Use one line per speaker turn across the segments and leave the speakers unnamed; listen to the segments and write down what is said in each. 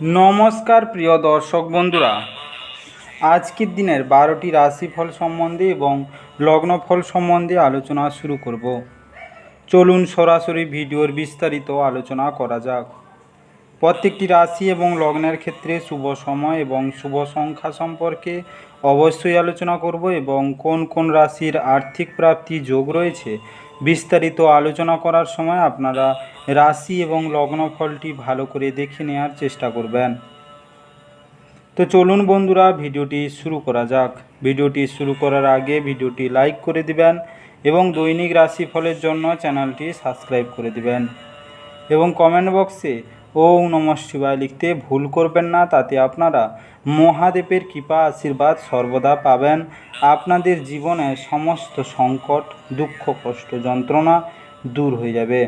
নমস্কার প্রিয় দর্শক বন্ধুরা, আজকের দিনের 12টি রাশিফল সম্বন্ধে এবং লগ্নফল সম্বন্ধে আলোচনা শুরু করব। চলুন সরাসরি ভিডিওর বিস্তারিত আলোচনা করা যাক। প্রত্যেকটি রাশি এবং লগ্নের ক্ষেত্রে শুভ সময় এবং শুভ সংখ্যা সম্পর্কে অবশ্যই আলোচনা করব এবং কোন কোন রাশির আর্থিক প্রাপ্তি যোগ রয়েছে বিস্তারিত আলোচনা করার সময় আপনারা রাশি এবং লগ্নফলটি ভালো করে দেখে নেওয়ার চেষ্টা করবেন। তো চলুন বন্ধুরা, ভিডিওটি শুরু করা যাক। ভিডিওটি শুরু করার আগে ভিডিওটি লাইক করে দিবেন এবং দৈনিক রাশিফলের জন্য চ্যানেলটি সাবস্ক্রাইব করে দিবেন এবং কমেন্ট বক্সে ওম নমঃ শিবায় লিখতে ভুল করবেন না। তাতে আপনারা মহাদেবের কৃপা আশীর্বাদ সর্বদা পাবেন। আপনাদের জীবনে সমস্ত সংকট, দুঃখ, কষ্ট, যন্ত্রণা দূর হয়ে যাবে।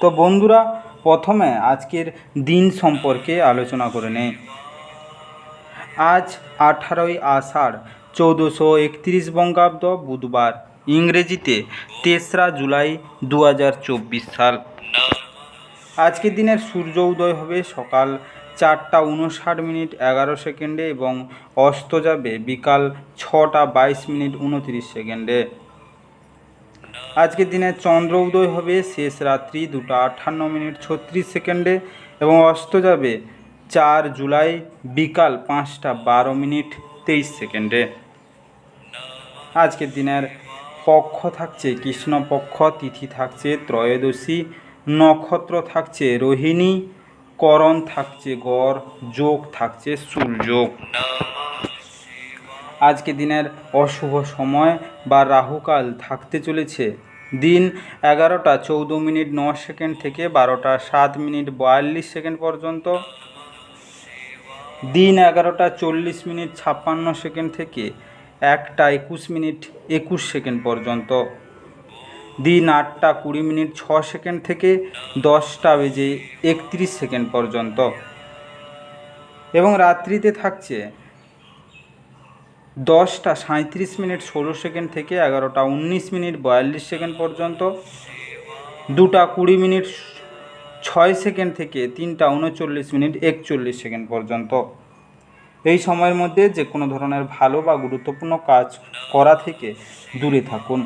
তো বন্ধুরা, প্রথমে আজকের দিন সম্পর্কে আলোচনা করে নেই। আজ 18ই আষাঢ় 1431 বঙ্গাব্দ, বুধবার, ইংরেজিতে 3রা জুলাই 2024 সাল। আজকের দিনের সূর্য উদয় হবে সকাল 4:59:11 এবং অস্ত যাবে বিকাল 6:22:29। আজকের দিনে চন্দ্র উদয় হবে শেষ রাত্রি 2:58:36 এবং অস্ত যাবে 4 জুলাই বিকাল 5:12:23। আজকের দিনের পক্ষ থাকছে কৃষ্ণপক্ষ, তিথি থাকছে ত্রয়োদশী, নক্ষত্র থাকছে রোহিণী, করণ থাকছে গড়, যোগ থাকছে সূর্যযোগ। আজকের দিনের অশুভ সময় বা রাহুকাল থাকতে চলেছে দিন 11:14:09 থেকে 12:07:42 পর্যন্ত, দিন 11:40:56 থেকে 1:21:21 পর্যন্ত, দিন 8:20:06 থেকে 10:31 পর্যন্ত এবং রাত্রিতে থাকছে 10:37:16 থেকে 11:19:42 পর্যন্ত, 2:20:06 থেকে 3:39:41 পর্যন্ত। এই সময়ের মধ্যে যে কোনো ধরনের ভালো বা গুরুত্বপূর্ণ কাজ করা থেকে দূরে থাকুন।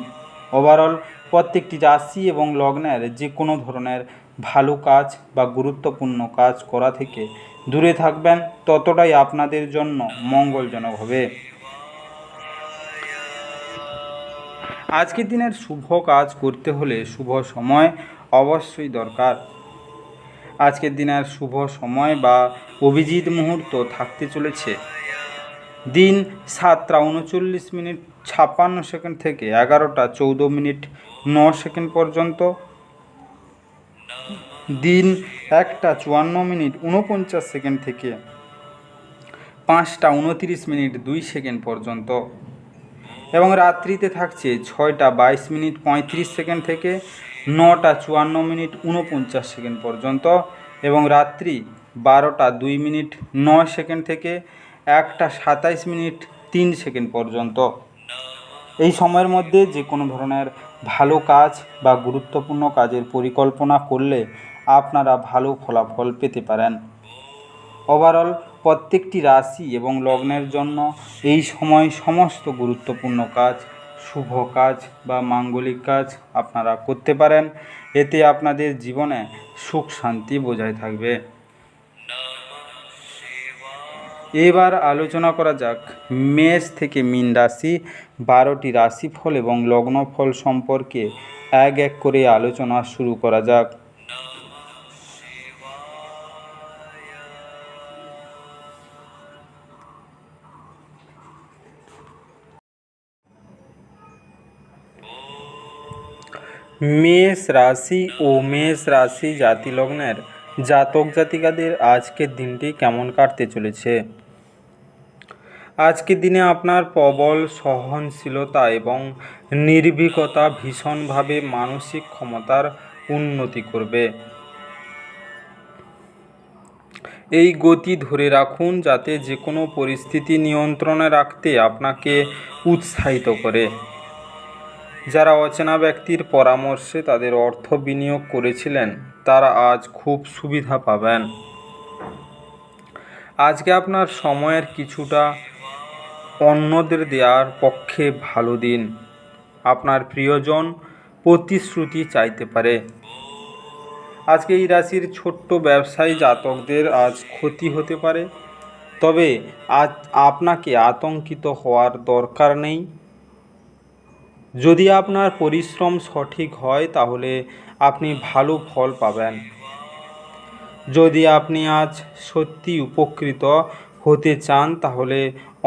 ওভারঅল প্রত্যেকটি রাশি এবং লগ্নের যে কোনো ধরনের ভালো কাজ বা গুরুত্বপূর্ণ কাজ করা থেকে দূরে থাকবেন, ততটাই আপনাদের জন্য মঙ্গলজনক হবে। আজকের দিনের শুভ কাজ করতে হলে শুভ সময় অবশ্যই দরকার। আজকের দিনের শুভ সময় বা অভিজিৎ মুহূর্ত থাকতে চলেছে দিন 7:39:56 থেকে 11:14:09 পর্যন্ত, দিন 1:54:49 থেকে 5:29:02 পর্যন্ত এবং রাত্রিতে থাকছে 6:22:35 থেকে 9:54:49 পর্যন্ত এবং রাত্রি 12:02:09 থেকে 1:27:03 পর্যন্ত। এই সময়ের মধ্যে যে কোনো ধরনের ভালো কাজ বা গুরুত্বপূর্ণ কাজের পরিকল্পনা করলে আপনারা ভালো ফলাফল পেতে পারেন। ওভারঅল প্রত্যেকটি রাশি এবং লগ্নের জন্য এই সময় সমস্ত গুরুত্বপূর্ণ কাজ, শুভ কাজ বা মাঙ্গলিক কাজ আপনারা করতে পারেন। এতে আপনাদের জীবনে সুখ শান্তি বজায় থাকবে। এবার আলোচনা করা যাক মেষ থেকে মীন রাশি 12টি রাশিফল এবং লগ্নফল সম্পর্কে এক এক করে আলোচনা শুরু করা যাক। মেষ রাশি ও মেষ রাশি জাতি লগ্নের জাতক জাতিকাদের আজকের দিনটি কেমন কাটতে চলেছে। আজকের দিনে আপনার প্রবল সহনশীলতা এবং নির্ভীকতা ভীষণভাবে মানসিক ক্ষমতার উন্নতি করবে। এই গতি ধরে রাখুন যাতে যে কোনো পরিস্থিতি নিয়ন্ত্রণে রাখতে আপনাকে উৎসাহিত করে। যারা অচেনা ব্যক্তির পরামর্শে তাদের অর্থ বিনিয়োগ করেছিলেন তারা আজ খুব সুবিধা পাবেন। আজকে আপনার সময়ের কিছুটা অন্যদের দেওয়ার পক্ষে ভালো দিন। আপনার প্রিয়জন প্রতিশ্রুতি চাইতে পারে। আজকে এই রাশির ছোট্ট ব্যবসায়ী জাতকদের আজ ক্ষতি হতে পারে, তবে আজ আপনাকে আতঙ্কিত হওয়ার দরকার নেই। যদি আপনার পরিশ্রম সঠিক হয় তাহলে আপনি ভালো ফল পাবেন। যদি আপনি আজ সত্যি উপকৃত হতে চান তাহলে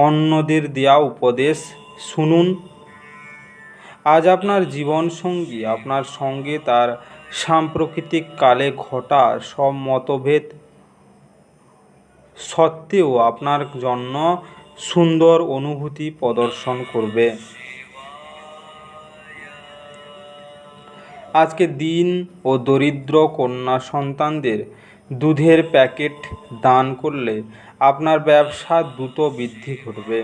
অন্যদের দেওয়া উপদেশ শুনুন। আজ আপনার জীবনসঙ্গী আপনার সঙ্গে তার সাম্প্রতিক কালে ঘটা সব মতভেদ সত্ত্বেও আপনার জন্য সুন্দর অনুভূতি প্রদর্শন করবে। আজকে দিন ও দরিদ্র কন্যা সন্তানদের দুধের প্যাকেট দান করলে আপনার ব্যবসা দ্রুত বৃদ্ধি ঘটবে।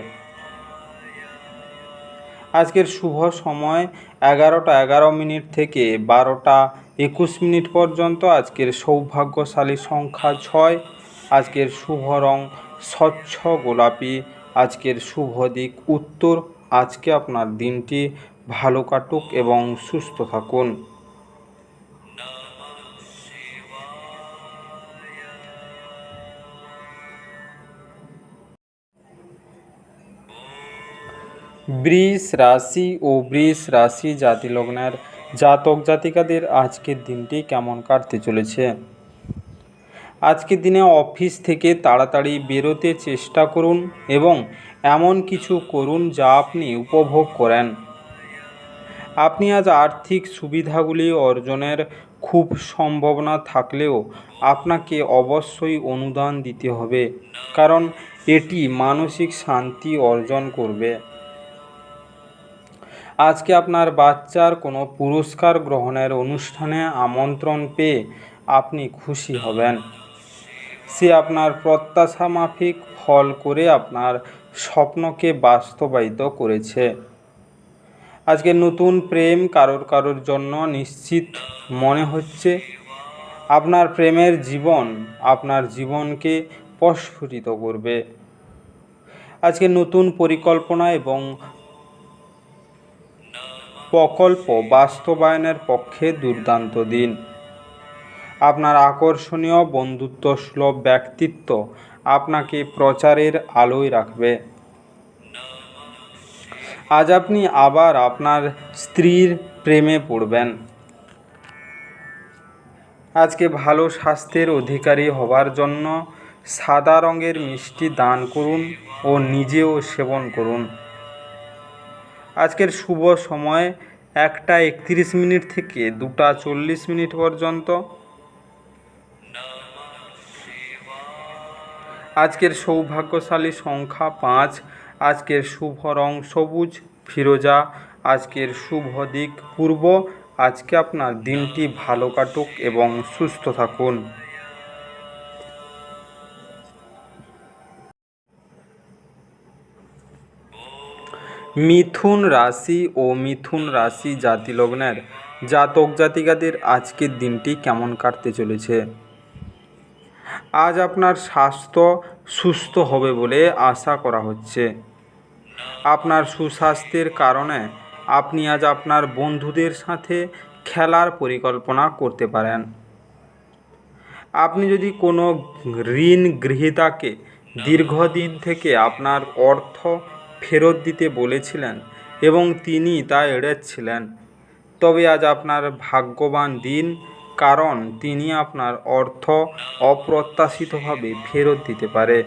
আজকের শুভ সময় 11টা 11 থেকে 12টা 21 পর্যন্ত। আজকের সৌভাগ্যশালী সংখ্যা 6। আজকের শুভ রং স্বচ্ছ গোলাপি। আজকের শুভ দিক উত্তর। আজকে আপনার দিনটি ভালো কাটুক এবং সুস্থ থাকুন। বৃষ রাশি ও বৃষ রাশি জাতি লগ্নের জাতক জাতিকাদের আজকের দিনটি কেমন কাটতে চলেছে। আজকের দিনে অফিস থেকে তাড়াতাড়ি বেরোতে চেষ্টা করুন এবং এমন কিছু করুন যা আপনি উপভোগ করেন। আপনি আজ আর্থিক সুবিধাগুলি অর্জনের খুব সম্ভাবনা থাকলেও আপনাকে অবশ্যই অনুদান দিতে হবে, কারণ এটি মানসিক শান্তি অর্জন করবে। আজকে আপনার বাচ্চার কোনো পুরস্কার গ্রহণের অনুষ্ঠানে আমন্ত্রণ পেয়ে আপনি খুশি হবেন। সে আপনার প্রত্যাশা মাফিক ফল করে আপনার স্বপ্নকে বাস্তবায়িত করেছে। আজকে নতুন প্রেম কারোর জন্য নিশ্চিত মনে হচ্ছে। আপনার প্রেমের জীবন আপনার জীবনকে প্রস্ফুটিত করবে। আজকে নতুন পরিকল্পনা এবং প্রকল্প বাস্তবায়নের পক্ষে দুর্দান্ত দিন। আপনার আকর্ষণীয় বন্ধুত্বসুলভ ব্যক্তিত্ব আপনাকে প্রচারের আলোয় রাখবে। আজ আপনি আবার আপনার স্ত্রীর প্রেমে পড়বেন। আজকে ভালো স্বাস্থ্যের অধিকারী হবার জন্য সাদা রঙের মিষ্টি দান করুন ও নিজেও সেবন করুন। আজকের শুভ সময় 1টা 31 থেকে 2টা 40 পর্যন্ত। আজকের সৌভাগ্যশালী সংখ্যা 5। আজকের শুভ রং সবুজ ফিরোজা। আজকের শুভ দিক পূর্ব। আজকে আপনার দিনটি ভালো কাটুক এবং সুস্থ থাকুন। মিথুন রাশি ও মিথুন রাশি জাতি লগ্নের জাতক জাতিকাদের আজকের দিনটি কেমন কাটতে চলেছে। আজ আপনার স্বাস্থ্য সুস্থ হবে বলে আশা করা হচ্ছে। আপনার সুস্বাস্থ্যের কারণে আপনি আজ আপনার বন্ধুদের সাথে খেলার পরিকল্পনা করতে পারেন। আপনি যদি কোনো ঋণ গ্রহীতাকে দীর্ঘদিন থেকে আপনার অর্থ ফেরত দিতে বলেছিলেন এবং তিনি তা এড়াচ্ছিলেন, তবে আজ আপনার ভাগ্যবান দিন, কারণ তিনি আপনার অর্থ অপ্রত্যাশিতভাবে ফেরত দিতে পারে।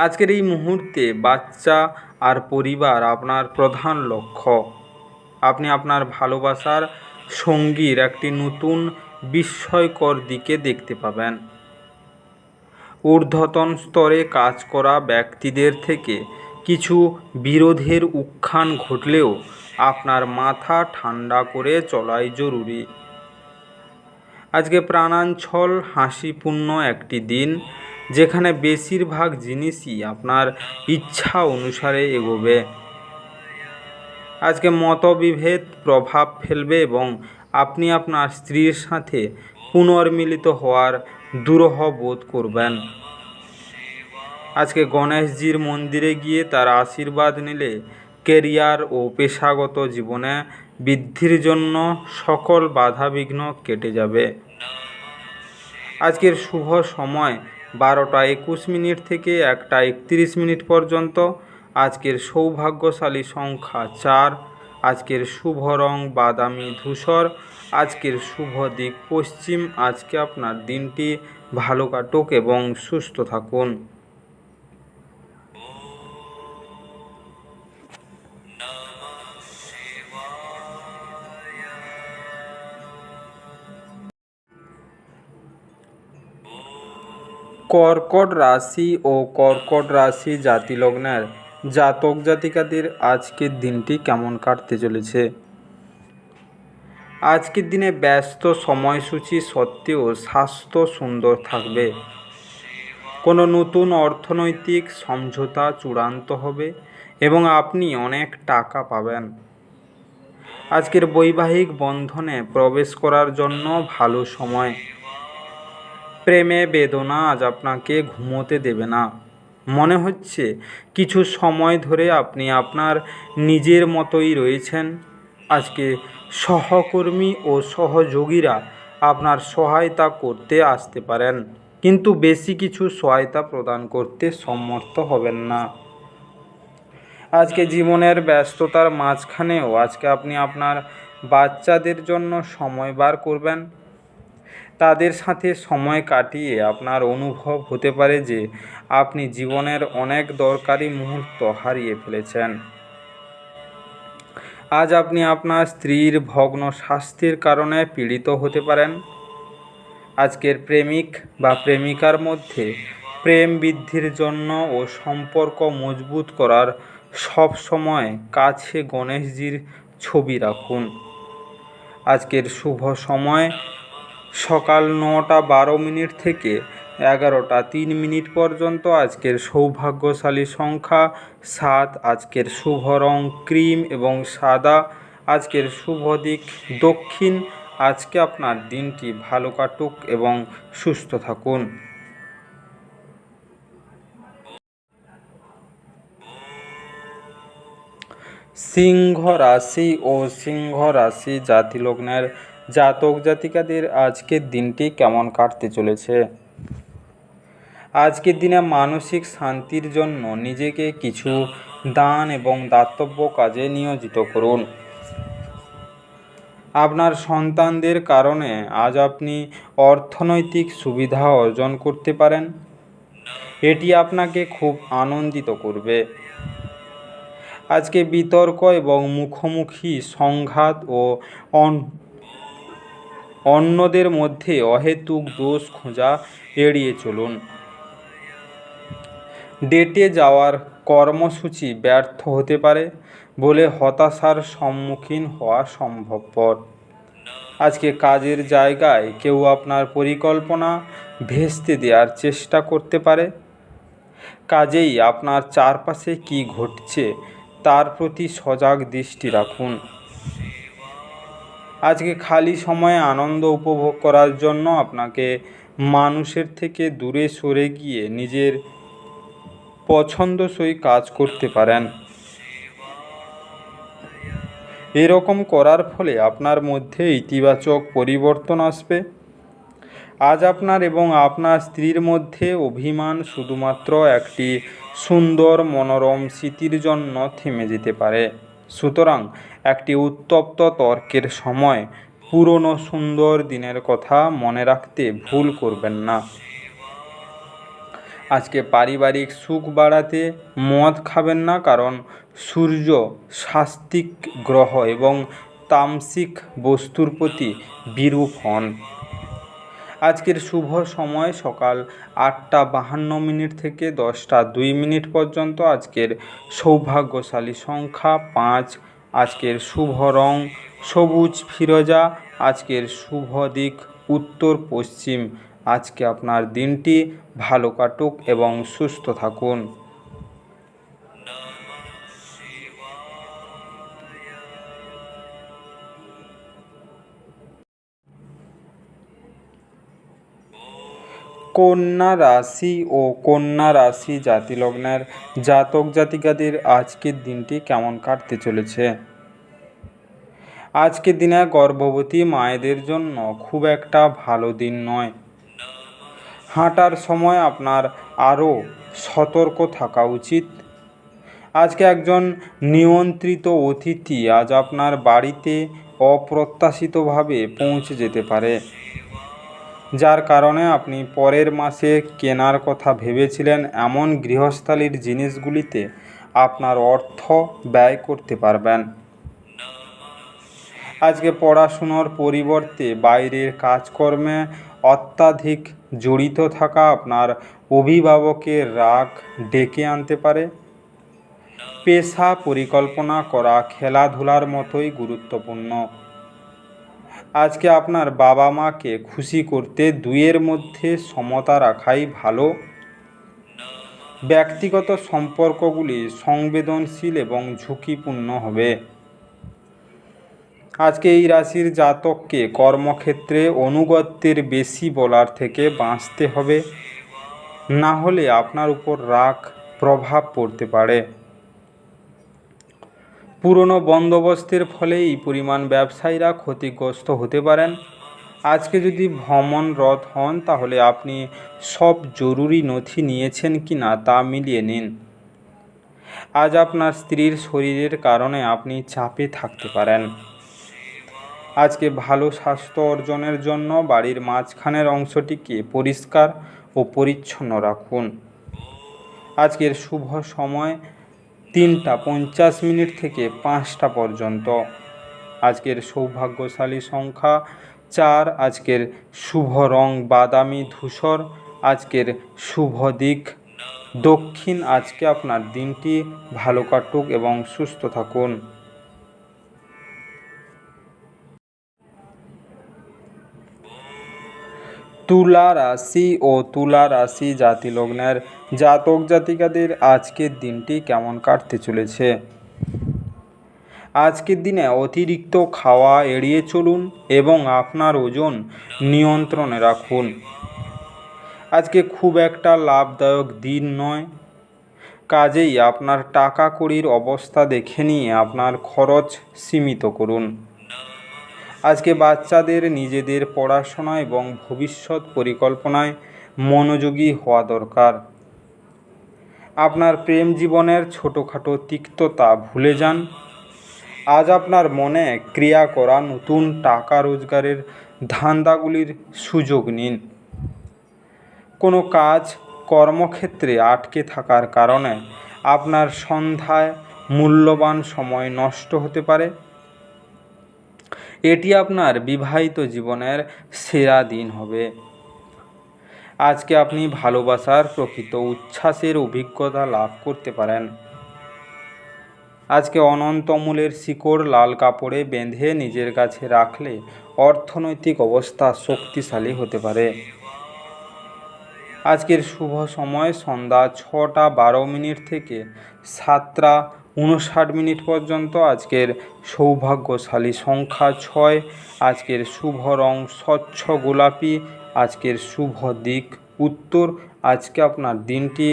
আজকের এই মুহূর্তে বাচ্চা আর পরিবার আপনার প্রধান লক্ষ্য। আপনি আপনার ভালোবাসার সঙ্গীর একটি নতুন বিস্ময়কর দিকে দেখতে পাবেন। ঊর্ধ্বতন স্তরে কাজ করা ব্যক্তিদের থেকে কিছু বিরোধের উত্থান ঘটলেও আপনার মাথা ঠান্ডা করে চলাই জরুরি। আজকে প্রাণাঞ্চল হাসিপূর্ণ একটি দিন, যেখানে বেশিরভাগ জিনিসই আপনার ইচ্ছা অনুসারে এগোবে। আজকে মতবিভেদ প্রভাব ফেলবে এবং আপনি আপনার স্ত্রীর সাথে পুনর্মিলিত হওয়ার দুরূহ বোধ করবেন। আজকে গণেশজির মন্দিরে গিয়ে তার আশীর্বাদ নিলে কেরিয়ার ও পেশাগত জীবনে বৃদ্ধির জন্য সকল বাধাবিঘ্ন কেটে যাবে। আজকের শুভ সময় 12টা 21 থেকে 1টা 31 পর্যন্ত। আজকের সৌভাগ্যশালী সংখ্যা 4। আজকের শুভ রং বাদামি ধূসর। আজকের শুভ দিক পশ্চিম। আজকে আপনার দিনটি ভালো কাটুক এবং সুস্থ থাকুন। কর্কট রাশি ও কর্কট রাশি জাতিলগ্নের জাতক জাতিকাদের আজকের দিনটি কেমন কাটতে চলেছে? আজকের দিনে ব্যস্ত সময়সূচি সত্ত্বেও স্বাস্থ্য সুন্দর থাকবে। কোনো নতুন অর্থনৈতিক সমঝোতা চূড়ান্ত হবে এবং আপনি অনেক টাকা পাবেন। আজকের বৈবাহিক বন্ধনে প্রবেশ করার জন্য ভালো সময়। প্রেমে বেদনা আজ আপনাকে ঘুমোতে দেবে না। মনে হচ্ছে কিছু সময় ধরে আপনি আপনার নিজের মতোই রয়েছেন। আজকে সহকর্মী ও সহযোগীরা আপনার সহায়তা করতে আসতে পারেন, কিন্তু বেশি কিছু সহায়তা প্রদান করতে সমর্থ হবেন না। আজকে জীবনের ব্যস্ততার মাঝখানেও আজকে আপনি আপনার বাচ্চাদের জন্য সময় বার করবেন। তাদের সাথে সময় কাটিয়ে আপনার অনুভব হতে পারে যে আপনি জীবনের অনেক দরকারি মুহূর্ত হারিয়ে ফেলেছেন। আজ আপনি আপনার স্ত্রীর ভগ্ন স্বাস্থ্যের কারণে পীড়িত হতে পারেন। আজকের প্রেমিক বা প্রেমিকার মধ্যে প্রেম বৃদ্ধির জন্য ও সম্পর্ক মজবুত করার সব সময় কাছে গণেশজির ছবি রাখুন। আজকের শুভ সময় সকাল 9টা 12 থেকে 11টা 3 পর্যন্ত। আজকের সৌভাগ্যশালী সংখ্যা 7। আজকের শুভ রং ক্রিম এবং সাদা। আজকের শুভ দিক দক্ষিণ। আজকে আপনার দিনটি ভালো কাটুক এবং সুস্থ থাকুন। সিংহ রাশি ও সিংহ রাশি জাতিলগ্নের জাতক জাতিকাদের আজকের দিনটি কেমন কাটতে চলেছে? আজকের দিনে মানসিক শান্তির জন্য নিজেকে কিছু দান এবং দাতব্য কাজে নিয়োজিত করুন। আপনার সন্তানদের কারণে আজ আপনি অর্থনৈতিক সুবিধা অর্জন করতে পারেন। এটি আপনাকে খুব আনন্দিত করবে। আজকে বিতর্ক এবং মুখোমুখি সংঘাত ও অন্যদের মধ্যে অহেতুক দোষ খোঁজা এড়িয়ে চলুন। ডেটে যাওয়ার কর্মসূচি ব্যর্থ হতে পারে বলে হতাশার সম্মুখীন হওয়া সম্ভবপর। আজকে কাজের জায়গায় কেউ আপনার পরিকল্পনা ভেস্তে দেওয়ার চেষ্টা করতে পারে। কাজেই আপনার চারপাশে কী ঘটছে তার প্রতি সজাগ দৃষ্টি রাখুন। আজকে খালি সময়ে আনন্দ উপভোগ করার জন্য আপনাকে মানুষের থেকে দূরে সরে গিয়ে নিজের পছন্দসই কাজ করতে পারেন। এরকম করার ফলে আপনার মধ্যে ইতিবাচক পরিবর্তন আসবে। আজ আপনার এবং আপনার স্ত্রীর মধ্যে অভিমান শুধুমাত্র একটি সুন্দর মনোরম স্মৃতির জন্য থেমে যেতে পারে। সুতরাং একটি উত্তপ্ত তর্কের সময় পুরনো সুন্দর দিনের কথা মনে রাখতে ভুল করবেন না। আজকে পারিবারিক সুখ বাড়াতে মদ খাবেন না, কারণ সূর্য সাত্ত্বিক গ্রহ এবং তামসিক বস্তুর প্রতি বিরূপ হন। আজকের শুভ সময় সকাল 8টা 52 থেকে 10টা 2 পর্যন্ত। আজকের সৌভাগ্যশালী সংখ্যা 5। আজকের শুভ রং সবুজ ফিরোজা। আজকের শুভ দিক উত্তর পশ্চিম। আজকে আপনার দিনটি ভালো কাটুক এবং সুস্থ থাকুন। কন্যা রাশি ও কন্যা রাশি জাতিলগ্নের জাতক জাতিকাদের আজকের দিনটি কেমন কাটতে চলেছে। আজকের দিনে গর্ভবতী মায়েদের জন্য খুব একটা ভালো দিন নয়। হাঁটার সময় আপনার আরও সতর্ক থাকা উচিত। আজকে একজন নিয়ন্ত্রিত অতিথি আজ আপনার বাড়িতে অপ্রত্যাশিতভাবে পৌঁছে যেতে পারে, যার কারণে আপনি পরের মাসে কেনার কথা ভেবেছিলেন এমন গৃহস্থালির জিনিসগুলিতে আপনার অর্থ ব্যয় করতে পারবেন। আজকে পড়াশুনোর পরিবর্তে বাইরের কাজকর্মে অত্যাধিক জড়িত থাকা আপনার অভিভাবকের রাগ ডেকে আনতে পারে। পেশা পরিকল্পনা করা খেলাধুলার মতোই গুরুত্বপূর্ণ। আজকে আপনার বাবা মাকে খুশি করতে দুইয়ের মধ্যে সমতা রাখাই ভালো। ব্যক্তিগত সম্পর্কগুলি সংবেদনশীল এবং ঝুঁকিপূর্ণ হবে। আজকে এই রাশির জাতককে কর্মক্ষেত্রে অনুগত্যের বেশি বলার থেকে বাঁচতে হবে, না হলে আপনার উপর রাগ প্রভাব পড়তে পারে। পুরনো বন্দোবস্তের ফলে এই পরিমাণ ব্যবসায়ীরা ক্ষতিগ্রস্ত হতে পারেন। আজকে যদি ভ্রমণরত হন তাহলে আপনি সব জরুরি নথি নিয়েছেন কি না তা মিলিয়ে নিন। আজ আপনার স্ত্রীর শরীরের কারণে আপনি চাপে থাকতে পারেন। আজকে ভালো স্বাস্থ্য অর্জনের জন্য বাড়ির মাঝখানের অংশটিকে পরিষ্কার ও পরিচ্ছন্ন রাখুন। আজকের শুভ সময় 3টা 50 থেকে 5টা পর্যন্ত। আজকের সৌভাগ্যশালী সংখ্যা 4। আজকের শুভ রং বাদামি ধূসর। আজকের শুভ দিক দক্ষিণ। আজকে আপনার দিনটি ভালো কাটুক এবং সুস্থ থাকুন। তুলা রাশি ও তুলা রাশি জাতিলগ্নের জাতক জাতিকাদের আজকের দিনটি কেমন কাটতে চলেছে। আজকের দিনে অতিরিক্ত খাওয়া এড়িয়ে চলুন এবং আপনার ওজন নিয়ন্ত্রণে রাখুন। আজকে খুব একটা লাভদায়ক দিন নয়, কাজেই আপনার টাকা কড়ির অবস্থা দেখে নিয়ে আপনার খরচ সীমিত করুন। আজকে বাচ্চাদের নিজেদের পড়াশোনা এবং ভবিষ্যৎ পরিকল্পনায় মনোযোগী হওয়া দরকার। আপনার প্রেম জীবনের ছোটোখাটো তিক্ততা ভুলে যান। আজ আপনার মনে ক্রিয়া করা নতুন টাকা রোজগারের ধান্দাগুলির সুযোগ নিন। কোনো কাজ কর্মক্ষেত্রে আটকে থাকার কারণে আপনার সন্ধ্যায় মূল্যবান সময় নষ্ট হতে পারে। এটি আপনার বিবাহিত জীবনের সেরা দিন হবে। আজকে আপনি ভালোবাসার প্রকৃত উচ্ছ্বাসের অভিজ্ঞতা লাভ করতে পারেন। আজকে অনন্ত মূলের শিকড় লাল কাপড়ে বেঁধে নিজের কাছে রাখলে অর্থনৈতিক অবস্থা শক্তিশালী হতে পারে। আজকের শুভ সময় সন্ধ্যা 6টা 12 থেকে 7টা 59 পর্যন্ত। আজকের সৌভাগ্যশালী সংখ্যা 6। আজকের শুভ রং স্বচ্ছ গোলাপি। আজকের শুভ দিক উত্তর। আজকে আপনার দিনটি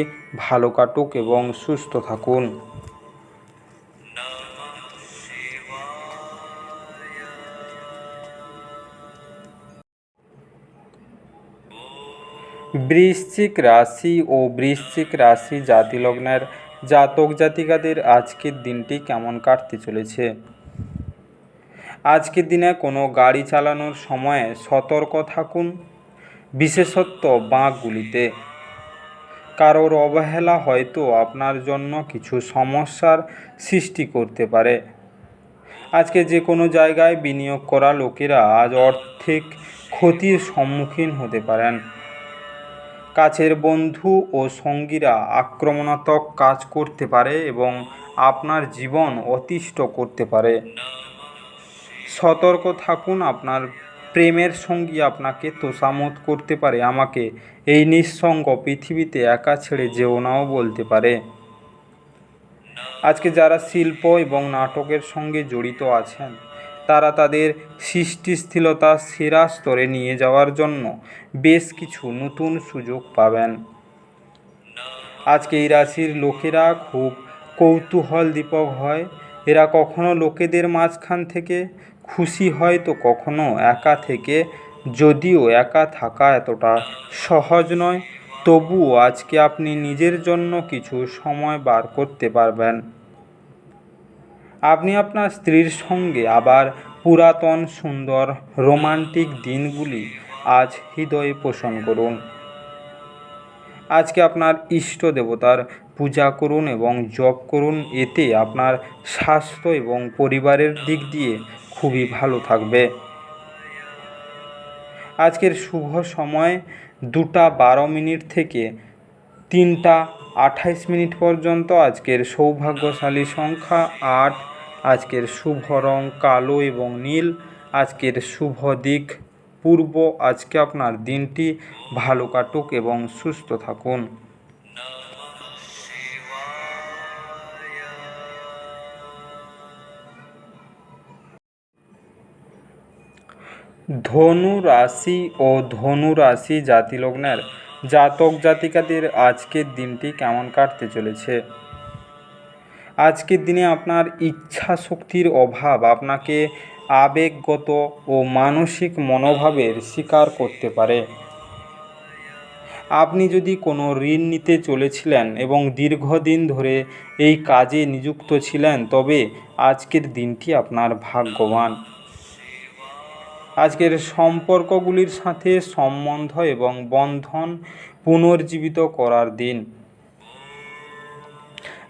ভালো কাটুক এবং সুস্থ থাকুন। বৃশ্চিক রাশি ও বৃশ্চিক রাশি জাতিলগ্নের জাতক জাতিকাদের আজকের দিনটি কেমন কাটতে চলেছে। আজকের দিনে কোনো গাড়ি চালানোর সময়ে সতর্ক থাকুন, বিশেষত বাঁকগুলিতে। কারোর অবহেলা হয়তো আপনার জন্য কিছু সমস্যার সৃষ্টি করতে পারে। আজকে যে কোনো জায়গায় বিনিয়োগ করা লোকেরা আজ আর্থিক ক্ষতির সম্মুখীন হতে পারেন। কাছের বন্ধু ও সঙ্গীরা আক্রমণাত্মক কাজ করতে পারে এবং আপনার জীবন অতিষ্ঠ করতে পারে। সতর্ক থাকুন, আপনার প্রেমের সঙ্গী আপনাকে তোষামোদ করতে পারে, আমাকে এই নিঃসঙ্গ পৃথিবীতে একা ছেড়ে যেও নাও বলতে পারে। আজকে যারা শিল্প এবং নাটকের সঙ্গে জড়িত আছেন তারা তাদের সৃষ্টিশীলতা সেরা স্তরে নিয়ে যাওয়ার জন্য বেশ কিছু নতুন সুযোগ পাবেন। আজকে এই রাশির লোকেরা খুব কৌতূহলদীপক হয়। এরা কখনো লোকেদের মাঝখান থেকে খুশি হয় তো কখনো একা থেকে। যদিও একা থাকা এতটা সহজ নয়, তবুও আজকে আপনি নিজের জন্য কিছু সময় বার করতে পারবেন। আপনি আপনার স্ত্রীর সঙ্গে আবার পুরাতন সুন্দর রোমান্টিক দিনগুলি আজ হৃদয়ে পোষণ করুন। আজকে আপনার ইষ্ট দেবতার পূজা করুন এবং জপ করুন। এতে আপনার স্বাস্থ্য এবং পরিবারের দিক দিয়ে খুবই ভালো থাকবে। আজকের শুভ সময় 2টা 12 থেকে 3টা 28 পর্যন্ত। আজকের সৌভাগ্যশালী সংখ্যা 8। আজকের শুভ রং কালো এবং নীল। আজকের শুভ দিক পূর্ব। আজকে আপনার দিনটি ভালো কাটুক এবং সুস্থ থাকুন। ধনু রাশি ও ধনু রাশি জাতিলগ্নের জাতক জাতিকাদের আজকের দিনটি কেমন কাটতে চলেছে। আজকের দিনে আপনার ইচ্ছা শক্তির অভাব আপনাকে আবেগগত ও মানসিক মনোভাবের শিকার করতে পারে। আপনি যদি কোনো ঋণ নিতে চলেছিলেন এবং দীর্ঘদিন ধরে এই কাজে নিযুক্ত ছিলেন, তবে আজকের দিনটি আপনার ভাগ্যবান। আজকের সম্পর্কগুলির সাথে সম্বন্ধ এবং বন্ধন পুনর্জীবিত করার দিন।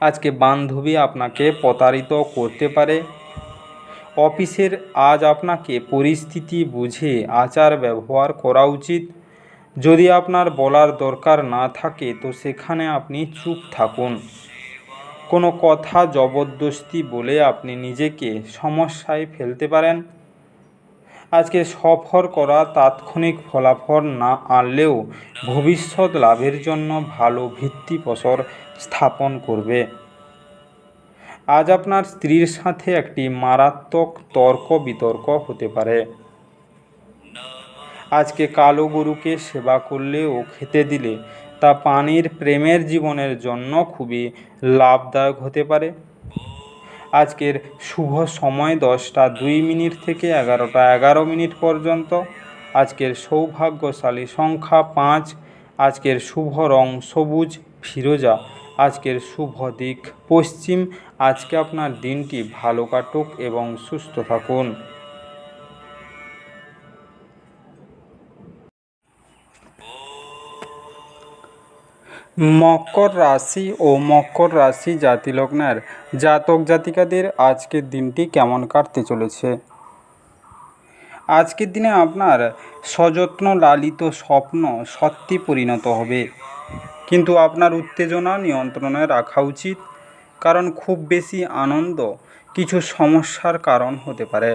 আজকে বান্ধবী আপনাকে প্রতারিত করতে পারে। অফিসের আজ আপনাকে পরিস্থিতি বুঝে আচার ব্যবহার করা উচিত। যদি আপনার বলার দরকার না থাকে তো সেখানে আপনি চুপ থাকুন। কোনো কথা জবরদস্তি বলে আপনি নিজেকে সমস্যায় ফেলতে পারেন। আজকে সফর করা তাৎক্ষণিক ফলাফল না আনলেও ভবিষ্যৎ লাভের জন্য ভালো ভিত্তিপ্রস্তর স্থাপন করবে। আজ আপনার স্ত্রীর সাথে একটি মারাত্মক তর্ক বিতর্ক হতে পারে। আজকে কালো গরুকে সেবা করলে ও খেতে দিলে তা প্রাণীর প্রেমের জীবনের জন্য খুবই লাভদায়ক হতে পারে। আজকের শুভ সময় 10টা 2 থেকে 11টা 11 পর্যন্ত। আজকের সৌভাগ্যশালী সংখ্যা 5। আজকের শুভ রং সবুজ ফিরোজা। আজকের শুভ দিক পশ্চিম। আজকে আপনার দিনটি ভালো কাটুক এবং সুস্থ থাকুন। মকর রাশি ও মকর রাশি জাতিলগ্নের জাতক জাতিকাদের আজকের দিনটি কেমন কাটতে চলেছে। আজকের দিনে আপনার সযত্ন লালিত স্বপ্ন সত্যি পরিণত হবে, কিন্তু আপনার উত্তেজনা নিয়ন্ত্রণে রাখা উচিত, কারণ খুব বেশি আনন্দ কিছু সমস্যার কারণ হতে পারে।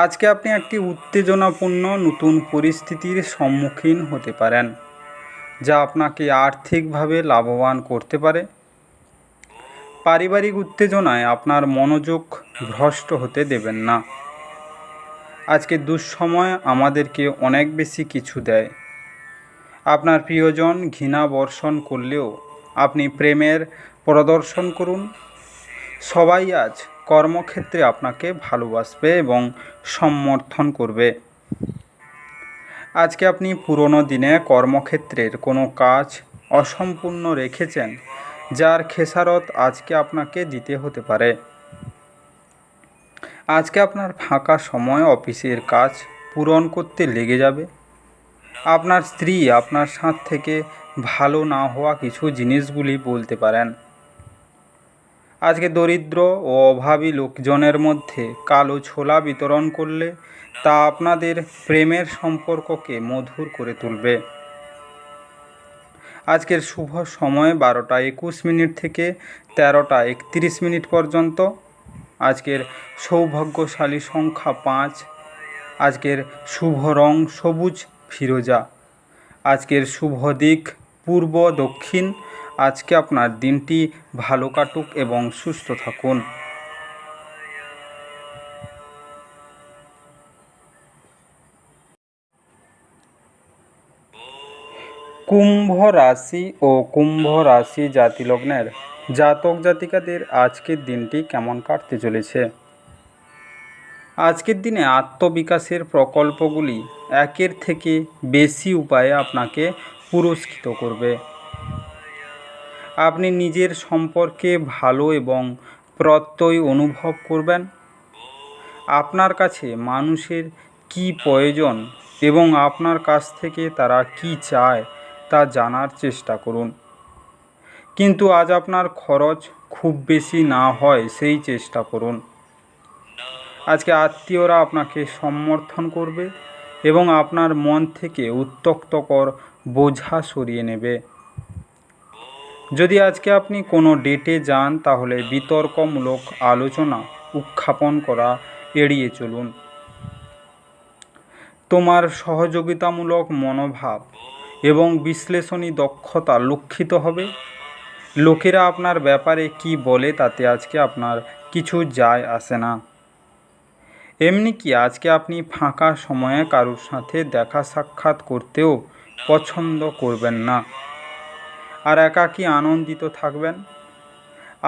আজকে আপনি একটি উত্তেজনাপূর্ণ নতুন পরিস্থিতির সম্মুখীন হতে পারেন, যা আপনাকে আর্থিকভাবে লাভবান করতে পারে। পারিবারিক উত্তেজনায় আপনার মনোযোগ ভ্রষ্ট হতে দেবেন না। আজকে দুঃসময় আমাদেরকে অনেক বেশি কিছু দেয়। আপনার প্রিয়জন ঘৃণা বর্ষণ করলেও আপনি প্রেমের প্রদর্শন করুন। সবাই আজ কর্মক্ষেত্রে আপনাকে ভালোবাসবে এবং সমর্থন করবে। আজকে আপনি পুরনো দিনে কর্মক্ষেত্রের কোনো কাজ অসম্পূর্ণ রেখেছেন, যার খেসারত আজকে আপনাকে দিতে হতে পারে। আজকে আপনার ফাঁকা সময় অফিসের কাজ পূরণ করতে লেগে যাবে। আপনার স্ত্রী আপনার সাথ থেকে ভালো না হওয়া কিছু জিনিসগুলি বলতে পারেন। আজকে দরিদ্র ও অভাবী লোকজনের মধ্যে কালো ছোলা বিতরণ করলে তা আপনাদের প্রেমের সম্পর্ককে মধুর করে তুলবে। আজকের শুভ সময় 12টা 21 থেকে 13টা 31 পর্যন্ত। আজকের সৌভাগ্যশালী সংখ্যা 5। আজকের শুভ রং সবুজ ফিরোজা। আজকের শুভ দিক পূর্ব দক্ষিণ। আজকে আপনার দিনটি ভালো কাটুক এবং সুস্থ থাকুন। কুম্ভ রাশি ও কুম্ভ রাশি জাতিলগ্নের জাতক জাতিকাদের আজকের দিনটি কেমন কাটতে চলেছে। আজকের দিনে আত্মবিকাশের প্রকল্পগুলি একের থেকে বেশি উপায়ে আপনাকে পুরস্কৃত করবে। আপনি নিজের সম্পর্কে ভালো এবং প্রত্যয় অনুভব করবেন। আপনার কাছে মানুষের কি প্রয়োজন এবং আপনার কাছ থেকে তারা কি চায় তা জানার চেষ্টা করুন। কিন্তু আজ আপনার খরচ খুব বেশি না হয় সেই চেষ্টা করুন। আজকে আত্মীয়রা আপনাকে সমর্থন করবে এবং আপনার মন থেকে উত্ত্যক্তকর বোঝা সরিয়ে নেবে। যদি আজকে আপনি কোনো ডেটে যান তাহলে বিতর্কমূলক আলোচনা উত্থাপন করা এড়িয়ে চলুন। তোমার সহযোগিতামূলক মনোভাব এবং বিশ্লেষণী দক্ষতা লক্ষিত হবে। লোকেরা আপনার ব্যাপারে কি বলে তাতে আজকে আপনার কিছু যায় আসে না। এমনি কি আজকে আপনি ফাঁকা সময়ে কারোর সাথে দেখা সাক্ষাৎ করতেও পছন্দ করবেন না আর একাকী আনন্দিত থাকবেন।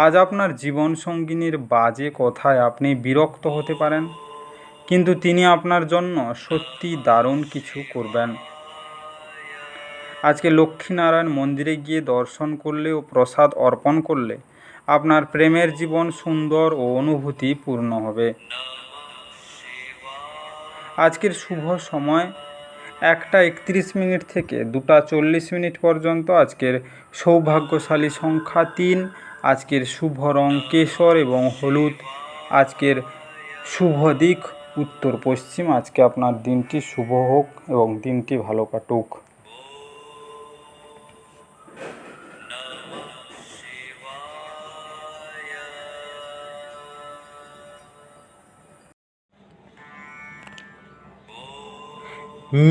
আজ আপনার জীবনসঙ্গিনীর বাজে কথায় আপনি বিরক্ত হতে পারেন, কিন্তু তিনি আপনার জন্য সত্যি দারুণ কিছু করবেন। আজকে লক্ষ্মীনারায়ণ মন্দিরে গিয়ে দর্শন করলে ও প্রসাদ অর্পণ করলে আপনার প্রেমের জীবন সুন্দর ও অনুভূতিপূর্ণ হবে। আজকের শুভ সময় 1:31 থেকে 2:40 পর্যন্ত। আজকের সৌভাগ্যশালী সংখ্যা 3। আজকের শুভ রং কেশর এবং হলুদ। আজকের শুভ দিক উত্তর পশ্চিম। আজকে আপনার দিনটি শুভ হোক এবং দিনটি ভালো কাটুক।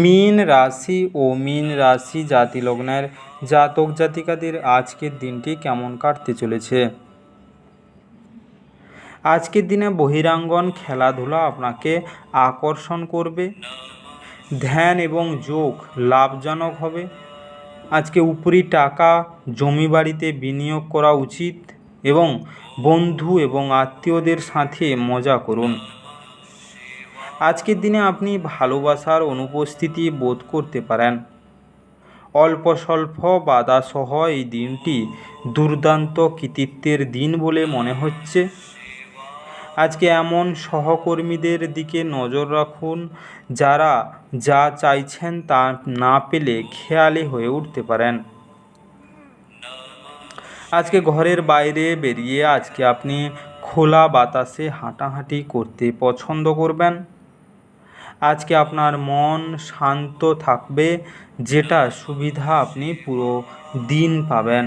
মীন রাশি ও মীন রাশি জাতিলগ্নের জাতক জাতিকাদের আজকের দিনটি কেমন কাটতে চলেছে। আজকের দিনে বহিরাঙ্গন খেলাধুলা আপনাকে আকর্ষণ করবে। ধ্যান এবং যোগ লাভজনক হবে। আজকে উপরি টাকা জমি বাড়িতে বিনিয়োগ করা উচিত এবং বন্ধু এবং আত্মীয়দের সাথে মজা করুন। আজকের দিনে আপনি ভালোবাসার অনুপস্থিতি বোধ করতে পারেন। অল্প স্বল্প বাধাসহ এই দিনটি দুর্দান্ত কৃতিত্বের দিন বলে মনে হচ্ছে। আজকে এমন সহকর্মীদের দিকে নজর রাখুন যারা যা চাইছেন তা না পেলে খেয়ালি হয়ে উঠতে পারেন। আজকে ঘরের বাইরে বেরিয়ে আজকে আপনি খোলা বাতাসে হাঁটাহাঁটি করতে পছন্দ করবেন। আজকে আপনার মন শান্ত থাকবে, যেটা সুবিধা আপনি পুরো দিন পাবেন।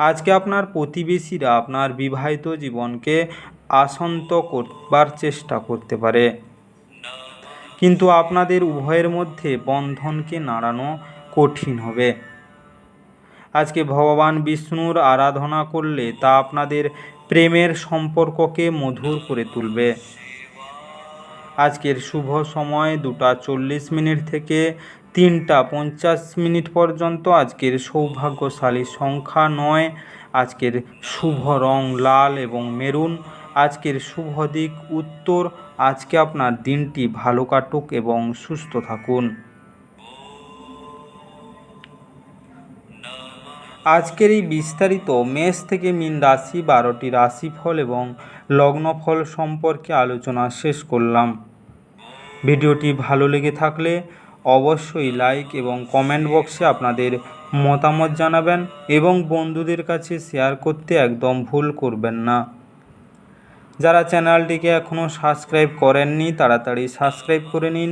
আজকে আপনার প্রতিবেশীরা আপনার বিবাহিত জীবনকে আশান্ত করবার চেষ্টা করতে পারে, কিন্তু আপনাদের উভয়ের মধ্যে বন্ধনকে নাড়ানো কঠিন হবে। আজকে ভগবান বিষ্ণুর আরাধনা করলে তা আপনাদের প্রেমের সম্পর্ককে মধুর করে তুলবে। আজকের শুভ সময় 2:40 থেকে 3:50 পর্যন্ত। আজকের সৌভাগ্যশালী সংখ্যা 9। আজকের শুভ রং লাল এবং মেরুন। আজকের শুভ দিক উত্তর। আজকে আপনার দিনটি ভালো কাটুক এবং সুস্থ থাকুন। আজকের এই বিস্তারিত মেষ থেকে মীন রাশি 12টি রাশিফল এবং লগ্নফল সম্পর্কে আলোচনা শেষ করলাম। ভিডিওটি ভালো লেগে থাকলে অবশ্যই লাইক এবং কমেন্ট বক্সে আপনাদের মতামত জানাবেন এবং বন্ধুদের কাছে শেয়ার করতে একদম ভুল করবেন না। যারা চ্যানেলটিকে এখনও সাবস্ক্রাইব করেননি তাড়াতাড়ি সাবস্ক্রাইব করে নিন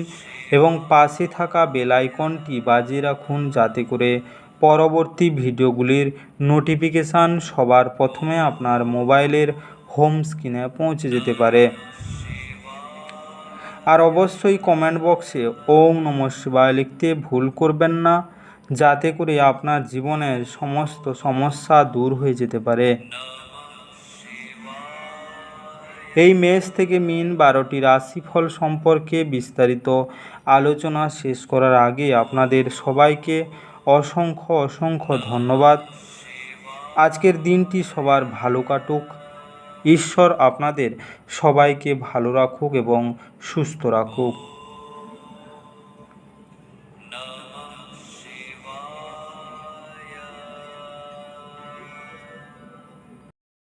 এবং পাশে থাকা বেল আইকনটি বাজিয়ে রাখুন, যাতে করে পরবর্তী ভিডিওগুলির নোটিফিকেশান সবার প্রথমে আপনার মোবাইলের হোম স্ক্রিনে পৌঁছে যেতে পারে। আর অবশ্যই কমেন্ট বক্সে ওম নমঃ শিবায় লিখতে ভুল করবেন না, যাতে করে আপনার জীবনের সমস্ত সমস্যা দূর হয়ে যেতে পারে। এই মেষ থেকে মিন 12টি রাশিফল সম্পর্কে বিস্তারিত আলোচনা শেষ করার আগে আপনাদের সবাইকে অসংখ্য ধন্যবাদ। আজকের দিনটি সবার ভালো কাটুক। ঈশ্বর আপনাদের সবাইকে ভালো রাখুক এবং সুস্থ রাখুক।